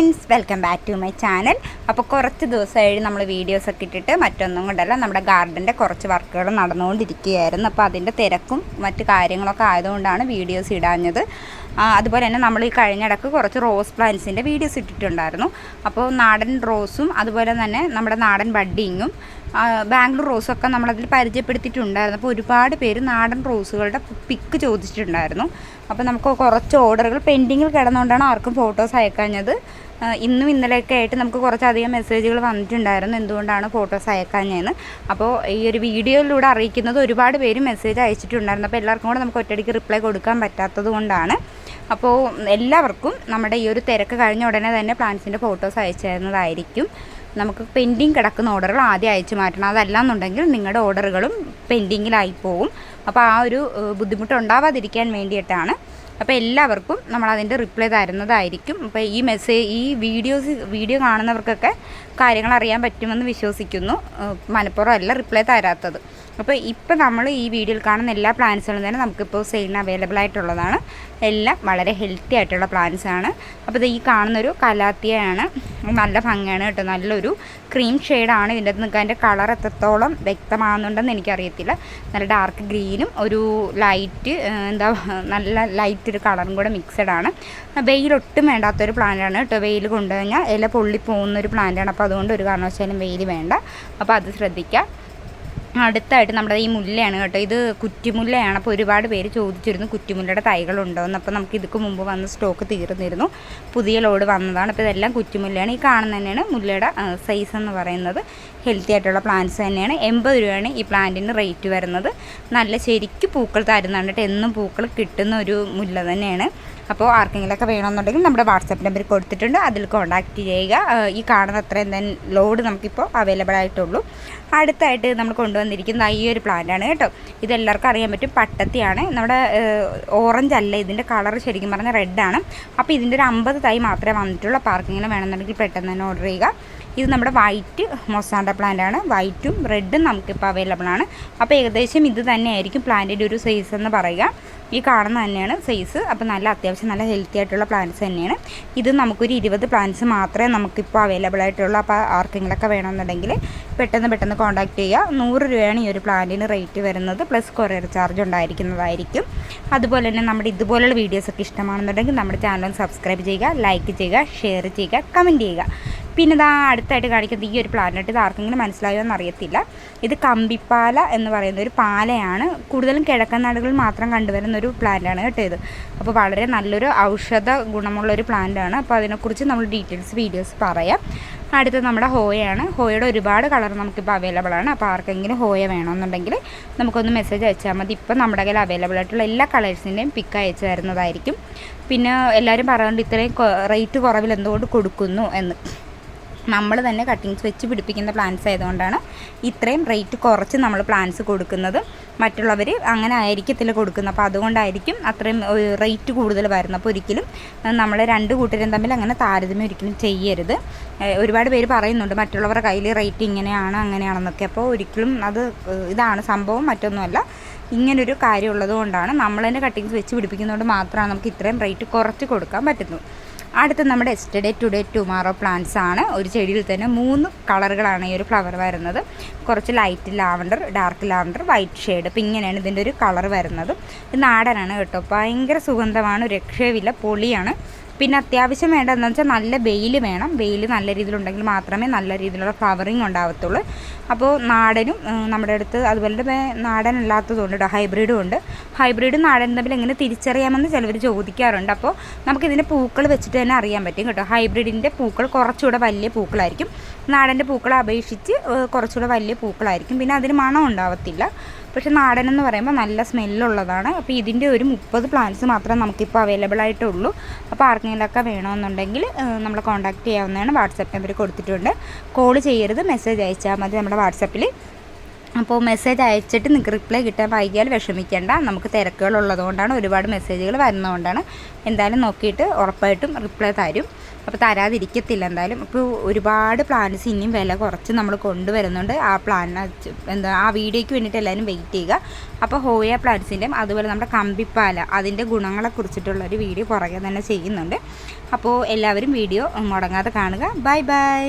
Friends, welcome back to my channel. അപ്പോൾ കുറച്ച് ദിവസമായി നമ്മൾ വീഡിയോസൊക്കെ ഇട്ടിട്ട് മറ്റൊന്നും കൊണ്ടല്ല, നമ്മുടെ ഗാർഡൻ്റെ കുറച്ച് വർക്കുകൾ നടന്നുകൊണ്ടിരിക്കുകയായിരുന്നു. അപ്പോൾ അതിൻ്റെ തിരക്കും മറ്റു കാര്യങ്ങളൊക്കെ ആയതുകൊണ്ടാണ് വീഡിയോസ് ഇടാഞ്ഞത്. അതുപോലെ തന്നെ നമ്മൾ ഈ കഴിഞ്ഞിടക്ക് കുറച്ച് റോസ് പ്ലാന്റ്സിൻ്റെ വീഡിയോസ് ഇട്ടിട്ടുണ്ടായിരുന്നു. അപ്പോൾ നാടൻ റോസും അതുപോലെ തന്നെ നമ്മുടെ നാടൻ ബഡ്ഡിങ്ങും ബാംഗ്ലൂർ റോസൊക്കെ നമ്മളതിൽ പരിചയപ്പെടുത്തിയിട്ടുണ്ടായിരുന്നു. അപ്പോൾ ഒരുപാട് പേര് നാടൻ റോസുകളുടെ പിക്ക് ചോദിച്ചിട്ടുണ്ടായിരുന്നു. അപ്പോൾ നമുക്ക് കുറച്ച് ഓർഡറുകൾ പെൻഡിങ്ങിൽ കിടന്നുകൊണ്ടാണ് ആർക്കും ഫോട്ടോസ് അയക്കാഞ്ഞത്. ഇന്നും ഇന്നലെയൊക്കെ ആയിട്ട് നമുക്ക് കുറച്ചധികം മെസ്സേജുകൾ വന്നിട്ടുണ്ടായിരുന്നു എന്തുകൊണ്ടാണ് ഫോട്ടോസ് അയക്കാഞ്ഞതെന്ന്. അപ്പോൾ ഈ ഒരു വീഡിയോയിലൂടെ അറിയിക്കുന്നത് ഒരുപാട് പേര് മെസ്സേജ് അയച്ചിട്ടുണ്ടായിരുന്നു. അപ്പോൾ എല്ലാവർക്കും കൂടെ നമുക്ക് ഒറ്റയടിക്ക് റിപ്ലൈ കൊടുക്കാൻ പറ്റാത്തത് കൊണ്ടാണ്. അപ്പോൾ എല്ലാവർക്കും നമ്മുടെ ഈ ഒരു തിരക്ക് കഴിഞ്ഞ ഉടനെ തന്നെ പ്ലാന്റ്സിൻ്റെ ഫോട്ടോസ് അയച്ചു തരുന്നതായിരിക്കും. നമുക്ക് പെൻഡിങ് കിടക്കുന്ന ഓർഡറുകൾ ആദ്യം അയച്ചു മാറ്റണം. അതല്ലാന്നുണ്ടെങ്കിൽ നിങ്ങളുടെ ഓർഡറുകളും പെൻഡിങ്ങിലായി പോകും. അപ്പോൾ ആ ഒരു ബുദ്ധിമുട്ട് ഉണ്ടാവാതിരിക്കാൻ വേണ്ടിയിട്ടാണ്. അപ്പോൾ എല്ലാവർക്കും നമ്മളതിൻ്റെ റിപ്ലൈ തരുന്നതായിരിക്കും. അപ്പോൾ ഈ വീഡിയോ കാണുന്നവർക്കൊക്കെ കാര്യങ്ങൾ അറിയാൻ പറ്റുമെന്ന് വിശ്വസിക്കുന്നു. മനഃപൂർവ്വം അല്ല റിപ്ലൈ തരാത്തത്. അപ്പോൾ ഇപ്പോൾ നമ്മൾ ഈ വീഡിയോയിൽ കാണുന്ന എല്ലാ പ്ലാന്റ്സുകളും തന്നെ നമുക്കിപ്പോൾ സെയിലിന് അവൈലബിൾ ആയിട്ടുള്ളതാണ്. എല്ലാം വളരെ ഹെൽത്തി ആയിട്ടുള്ള പ്ലാന്റ്സ് ആണ്. അപ്പോൾ ഈ കാണുന്നൊരു കലാത്തിയാണ്. നല്ല ഭംഗിയാണ് കേട്ടോ. നല്ലൊരു ക്രീം ഷെയ്ഡാണ് ഇതിൻ്റെ അകത്ത് നിൽക്കുക. അതിൻ്റെ കളർ എത്രത്തോളം വ്യക്തമാകുന്നുണ്ടെന്ന് എനിക്കറിയത്തില്ല. നല്ല ഡാർക്ക് ഗ്രീനും ഒരു ലൈറ്റ് നല്ല ലൈറ്റ് ഒരു കളറും കൂടെ മിക്സഡ് ആണ്. വെയിലൊട്ടും വേണ്ടാത്തൊരു പ്ലാന്റാണ് കേട്ടോ. വെയിൽ കൊണ്ടുകഴിഞ്ഞാൽ ഇല പൊള്ളിപ്പോകുന്നൊരു പ്ലാന്റാണ്. അപ്പോൾ അതുകൊണ്ട് ഒരു കാരണവശാലും വെയിൽ വേണ്ട. അപ്പോൾ അത് ശ്രദ്ധിക്കുക. അടുത്തായിട്ട് നമ്മുടെ ഈ മുല്ലയാണ് കേട്ടോ. ഇത് കുറ്റിമുല്ലയാണ്. അപ്പോൾ ഒരുപാട് പേര് ചോദിച്ചിരുന്നു കുറ്റിമുല്ലയുടെ തൈകളുണ്ടോയെന്ന്. അപ്പോൾ നമുക്ക് ഇതിക്ക് മുമ്പ് വന്ന സ്റ്റോക്ക് തീർന്നിരുന്നു. പുതിയ ലോഡ് വന്നതാണ്. അപ്പോൾ ഇതെല്ലാം കുറ്റിമുല്ലയാണ്. ഈ കാണുന്ന തന്നെയാണ് മുല്ലയുടെ സൈസ് എന്ന് പറയുന്നത്. ഹെൽത്തി ആയിട്ടുള്ള പ്ലാന്റ്സ് തന്നെയാണ്. 80 രൂപയാണ് ഈ പ്ലാന്റിന് റേറ്റ് വരുന്നത്. നല്ല ശരിക്കും പൂക്കൾ തരുന്നുണ്ട് കേട്ടോ. എന്നും പൂക്കൾ കിട്ടുന്ന ഒരു മുല്ല തന്നെയാണ്. അപ്പോൾ ആർക്കെങ്കിലുമൊക്കെ വേണമെന്നുണ്ടെങ്കിൽ നമ്മുടെ വാട്സാപ്പ് നമ്പർ കൊടുത്തിട്ടുണ്ട്. അതിൽ കോൺടാക്റ്റ് ചെയ്യുക. ഈ കാണുന്ന അത്രയും തന്നെ ലോഡ് നമുക്കിപ്പോൾ അവൈലബിൾ ആയിട്ടുള്ളൂ. അടുത്തായിട്ട് നമ്മൾ കൊണ്ടുവന്നിരിക്കുന്നത് ഈ ഒരു പ്ലാന്റാണ് കേട്ടോ. ഇതെല്ലാവർക്കും അറിയാൻ പറ്റും. പട്ടത്തിയാണ്. നമ്മുടെ ഓറഞ്ച് അല്ല, ഇതിൻ്റെ കളർ ശരിക്കും പറഞ്ഞാൽ റെഡാണ്. അപ്പോൾ ഇതിൻ്റെ ഒരു 50 തൈ മാത്രമേ വന്നിട്ടുള്ളൂ. അപ്പോൾ ആർക്കെങ്കിലും വേണമെന്നുണ്ടെങ്കിൽ പെട്ടെന്ന് തന്നെ ഓർഡർ ചെയ്യുക. ഇത് നമ്മുടെ വൈറ്റ് മൊസാണ്ട പ്ലാന്റ് ആണ്. വൈറ്റും റെഡും നമുക്കിപ്പോൾ അവൈലബിൾ ആണ്. അപ്പോൾ ഏകദേശം ഇത് തന്നെയായിരിക്കും പ്ലാന്റിൻ്റെ ഒരു സൈസ് എന്ന് പറയുക. ഈ കാണുന്ന തന്നെയാണ് സൈസ്. അപ്പോൾ അത്യാവശ്യം നല്ല ഹെൽത്തി ആയിട്ടുള്ള പ്ലാന്റ്സ് തന്നെയാണ്. ഇത് നമുക്കൊരു 20 പ്ലാന്റ്സ് മാത്രമേ നമുക്കിപ്പോൾ അവൈലബിൾ ആയിട്ടുള്ളൂ. അപ്പോൾ ആർക്കെങ്കിലൊക്കെ വേണമെന്നുണ്ടെങ്കിൽ പെട്ടെന്ന് കോൺടാക്റ്റ് ചെയ്യുക. 100 രൂപയാണ് ഈ ഒരു പ്ലാന്റിന് റേറ്റ് വരുന്നത്. പ്ലസ് കൊറിയർ ചാർജ് ഉണ്ടായിരിക്കുന്നതായിരിക്കും. അതുപോലെ തന്നെ നമ്മുടെ ഇതുപോലുള്ള വീഡിയോസൊക്കെ ഇഷ്ടമാണെന്നുണ്ടെങ്കിൽ നമ്മുടെ ചാനൽ സബ്സ്ക്രൈബ് ചെയ്യുക, ലൈക്ക് ചെയ്യുക, ഷെയർ ചെയ്യുക, കമൻറ്റ് ചെയ്യുക. പിന്നെ അടുത്തായിട്ട് കാണിക്കുന്നത് ഈ ഒരു പ്ലാന്റ്. ഇത് ആർക്കെങ്കിലും മനസ്സിലായോ എന്നറിയത്തില്ല. ഇത് കമ്പിപ്പാല എന്ന് പറയുന്ന ഒരു പാലയാണ്. കൂടുതലും കിഴക്കൻ നാടുകളിൽ മാത്രം കണ്ടുവരുന്ന ഒരു പ്ലാന്റാണ് കേട്ടോ ഇത്. അപ്പോൾ വളരെ നല്ലൊരു ഔഷധ ഗുണമുള്ളൊരു പ്ലാന്റാണ്. അപ്പോൾ അതിനെക്കുറിച്ച് നമ്മൾ ഡീറ്റെയിൽസ് വീഡിയോസ് പറയാം. അടുത്തത് നമ്മുടെ ഹോയയാണ്. ഹോയയുടെ ഒരുപാട് കളർ നമുക്കിപ്പോൾ അവൈലബിൾ ആണ്. അപ്പോൾ ആർക്കെങ്കിലും ഹോയ വേണമെന്നുണ്ടെങ്കിൽ നമുക്കൊന്ന് മെസ്സേജ് അയച്ചാൽ മതി. ഇപ്പോൾ നമ്മുടെ കയ്യിൽ അവൈലബിൾ ആയിട്ടുള്ള എല്ലാ കളേഴ്സിൻ്റെയും പിക്ക് അയച്ചു തരുന്നതായിരിക്കും. പിന്നെ എല്ലാവരും പറയുന്നുണ്ട് ഇത്രയും റേറ്റ് കുറവിൽ എന്തുകൊണ്ട് കൊടുക്കുന്നു എന്ന്. നമ്മൾ തന്നെ കട്ടിങ്സ് വെച്ച് പിടിപ്പിക്കുന്ന പ്ലാന്റ്സ് ആയതുകൊണ്ടാണ് ഇത്രയും റേറ്റ് കുറച്ച് നമ്മൾ പ്ലാന്റ്സ് കൊടുക്കുന്നത്. മറ്റുള്ളവർ അങ്ങനെ ആയിരിക്കത്തില്ല കൊടുക്കുന്നത്. അപ്പോൾ അതുകൊണ്ടായിരിക്കും അത്രയും റേറ്റ് കൂടുതൽ വരുന്നത്. അപ്പോൾ ഒരിക്കലും നമ്മൾ രണ്ട് കൂട്ടരും തമ്മിൽ അങ്ങനെ താരതമ്യം ഒരിക്കലും ചെയ്യരുത്. ഒരുപാട് പേര് പറയുന്നുണ്ട് മറ്റുള്ളവരുടെ കയ്യിൽ റേറ്റ് ഇങ്ങനെയാണ് അങ്ങനെയാണെന്നൊക്കെ. അപ്പോൾ ഒരിക്കലും ഇതാണ് സംഭവം, മറ്റൊന്നുമല്ല. ഇങ്ങനൊരു കാര്യം ഉള്ളത് കൊണ്ടാണ് നമ്മൾ തന്നെ കട്ടിങ്സ് വെച്ച് പിടിപ്പിക്കുന്നതുകൊണ്ട് മാത്രമാണ് നമുക്ക് ഇത്രയും റേറ്റ് കുറച്ച് കൊടുക്കാൻ പറ്റുന്നത്. അടുത്ത നമ്മുടെ എസ്റ്റർഡേ ടുഡേ ടുമാറോ പ്ലാന്റ്സ് ആണ്. ഒരു ചെടിയിൽ തന്നെ 3 കളറുകളാണ് ഈ ഒരു ഫ്ലവർ വരുന്നത്. കുറച്ച് light lavender, dark lavender, white shade. അപ്പോൾ ഇങ്ങനെയാണ് ഇതിൻ്റെ ഒരു കളർ വരുന്നത്. ഇത് നാടനാണ് കേട്ടോ. ഭയങ്കര സുഗന്ധമാണ്, രക്ഷയില്ല, പൊളിയാണ്. പിന്നെ അത്യാവശ്യം വേണ്ടതെന്ന് വെച്ചാൽ നല്ല വെയിൽ വേണം. വെയിൽ നല്ല രീതിയിലുണ്ടെങ്കിൽ മാത്രമേ നല്ല രീതിയിലുള്ള ഫ്ലവറിങ് ഉണ്ടാകത്തുള്ളൂ. അപ്പോൾ നാടനും നമ്മുടെ അടുത്ത് അതുപോലെ നാടനല്ലാത്തതുകൊണ്ട് കേട്ടോ, ഹൈബ്രിഡും ഉണ്ട്. ഹൈബ്രിഡും നാടനും തമ്മിൽ എങ്ങനെ തിരിച്ചറിയാമെന്ന് ചിലവർ ചോദിക്കാറുണ്ട്. അപ്പോൾ നമുക്കിതിൻ്റെ പൂക്കൾ വെച്ചിട്ട് തന്നെ അറിയാൻ പറ്റും കേട്ടോ. ഹൈബ്രിഡിൻ്റെ പൂക്കൾ കുറച്ചുകൂടെ വലിയ പൂക്കളായിരിക്കും. നാടൻ്റെ പൂക്കളെ അപേക്ഷിച്ച് കുറച്ചുകൂടെ വലിയ പൂക്കളായിരിക്കും. പിന്നെ അതിന് മണം ഉണ്ടാവത്തില്ല. പക്ഷേ നാടനെന്ന് പറയുമ്പോൾ നല്ല സ്മെല്ലുള്ളതാണ്. അപ്പോൾ ഇതിൻ്റെ ഒരു 30 പ്ലാന്റ്സ് മാത്രമേ നമുക്കിപ്പോൾ അവൈലബിൾ ആയിട്ടുള്ളൂ. അപ്പോൾ ആർക്കെങ്കിലുമൊക്കെ വേണമെന്നുണ്ടെങ്കിൽ നമ്മളെ കോൺടാക്റ്റ് ചെയ്യാവുന്നതാണ്. വാട്സാപ്പ് നമ്പർ കൊടുത്തിട്ടുണ്ട്. കോൾ ചെയ്യരുത്, മെസ്സേജ് അയച്ചാൽ മതി നമ്മുടെ വാട്സാപ്പിൽ. അപ്പോൾ മെസ്സേജ് അയച്ചിട്ട് നിങ്ങൾക്ക് റിപ്ലൈ കിട്ടാൻ വൈകിയാൽ വിഷമിക്കേണ്ട. നമുക്ക് തിരക്കുകളുള്ളതുകൊണ്ടാണ്, ഒരുപാട് മെസ്സേജുകൾ വരുന്നതുകൊണ്ടാണ്. എന്തായാലും നോക്കിയിട്ട് ഉറപ്പായിട്ടും റിപ്ലൈ തരും. അപ്പോൾ തരാതിരിക്കത്തില്ല എന്തായാലും. അപ്പോൾ ഒരുപാട് പ്ലാന്റ്സ് ഇനിയും വില കുറച്ച് നമ്മൾ കൊണ്ടുവരുന്നുണ്ട്. ആ ആ വീഡിയോയ്ക്ക് വേണ്ടിയിട്ട് എല്ലാവരും വെയിറ്റ് ചെയ്യുക. അപ്പോൾ ഹോയ പ്ലാന്റ്സിൻ്റെയും അതുപോലെ നമ്മുടെ കമ്പിപ്പാല അതിൻ്റെ ഗുണങ്ങളെക്കുറിച്ചിട്ടുള്ളൊരു വീഡിയോ പുറകെ തന്നെ ചെയ്യുന്നുണ്ട്. അപ്പോൾ എല്ലാവരും വീഡിയോ മുടങ്ങാതെ കാണുക. Bye bye.